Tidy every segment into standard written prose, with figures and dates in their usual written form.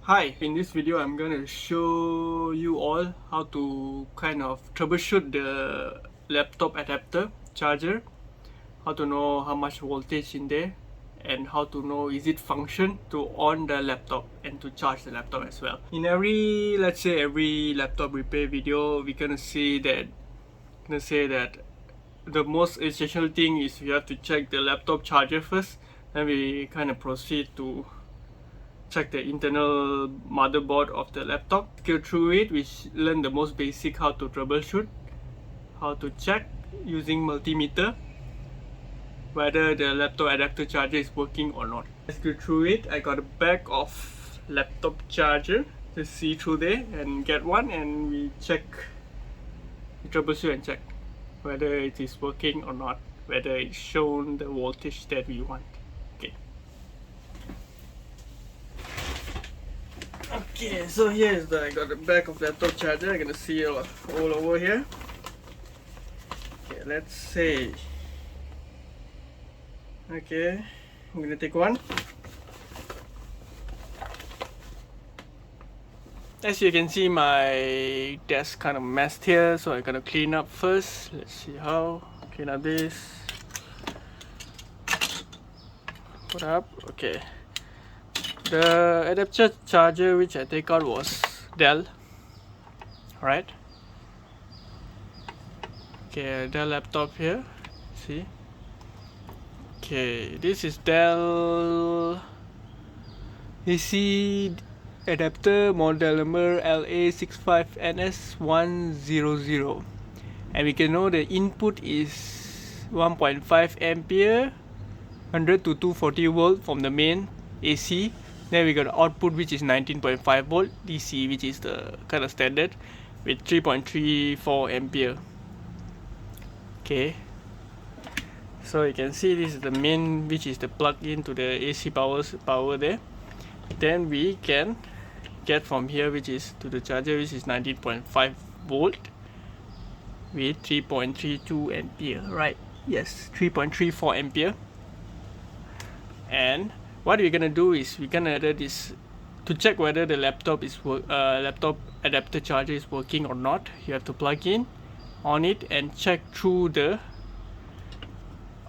Hi, in this video I'm gonna show you all how to kind of troubleshoot the laptop adapter charger, how to know how much voltage in there, and how to know is it function to on the laptop and to charge the laptop as well. In every, let's say every laptop repair video, we're gonna say that the most essential thing is you have to check the laptop charger first, then we kind of proceed to check the internal motherboard of the laptop. Go through it, we learn the most basic how to troubleshoot, how to check using multimeter whether the laptop adapter charger is working or not. Let's go through it. I got a bag of laptop charger, just see through there and get one, and we troubleshoot and check whether it is working or not, whether it's shown the voltage that we want. Okay, so here's I got the back of laptop charger. I'm gonna see it all over here. Okay, let's say. Okay, I'm gonna take one. As you can see, my desk kind of messed here, so I'm gonna clean up first. Let's see how. Clean up this. Put up. Okay. The adapter charger which I take out was Dell, right? Okay, Dell laptop here, see? Okay, this is Dell AC adapter model number LA65NS100, and we can know the input is 1.5 ampere, 100 to 240 volt from the main AC. Then we got output which is 19.5 volt DC, which is the kind of standard, with 3.34 ampere. Okay, so you can see this is the main, which is the plug into the AC power there. Then we can get from here, which is to the charger, which is 19.5 volt with 3.32 ampere, right? Yes, 3.34 ampere. And what we're gonna do is we're gonna add this to check whether the laptop adapter charger is working or not. You have to plug in on it and check through the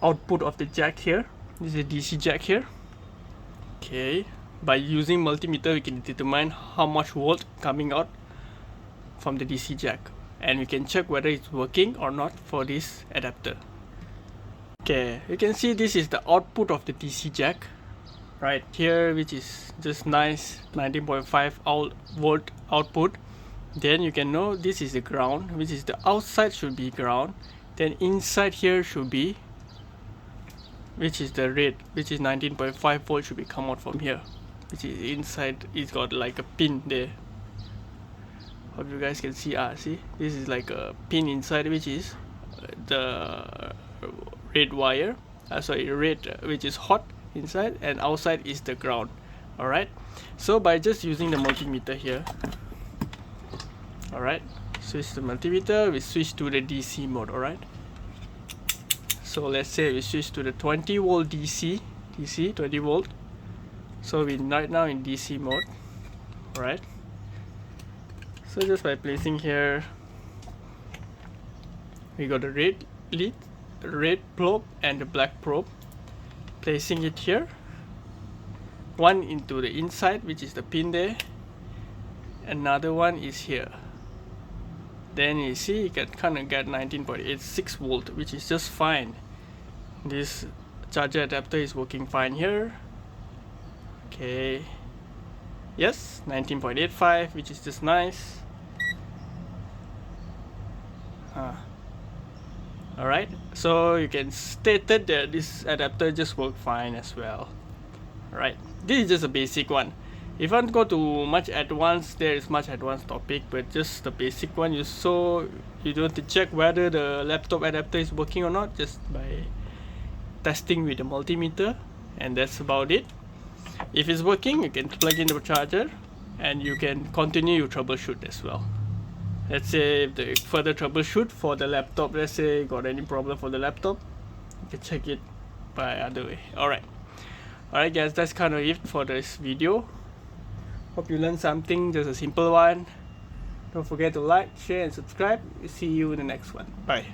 output of the jack here. This is a DC jack here. Okay, by using multimeter we can determine how much volt coming out from the DC jack, and we can check whether it's working or not for this adapter. Okay, you can see this is the output of the DC jack right here, which is just nice 19.5 volt output. Then you can know this is the ground, which is the outside should be ground, then inside here should be, which is the red, which is 19.5 volt should be come out from here, which is inside. It's got like a pin there. Hope you guys can see. See, this is like a pin inside, which is the red wire, which is hot inside, and outside is the ground. Alright, so by just using the multimeter here, alright, switch the multimeter, we switch to the DC mode. Alright, so let's say we switch to the 20 volt DC 20 volt, so we right now in DC mode. Alright, so just by placing here, we got the red lead, red probe and the black probe, placing it here, one into the inside, which is the pin there, another one is here. Then you see you can kind of get 19.86 volt, which is just fine. This charger adapter is working fine here. Okay, yes, 19.85, which is just nice. Alright, so you can state that this adapter just work fine as well. Right, this is just a basic one. If you want to go to much advanced, there is much advanced topic, but just the basic one, you don't have to check whether the laptop adapter is working or not just by testing with the multimeter, and that's about it. If it's working, you can plug in the charger and you can continue your troubleshoot as well. Let's say if the further troubleshoot for the laptop, let's say you got any problem for the laptop, you can check it by other way. Alright guys, that's kind of it for this video. Hope you learned something, just a simple one. Don't forget to like, share and subscribe. See you in the next one. Bye.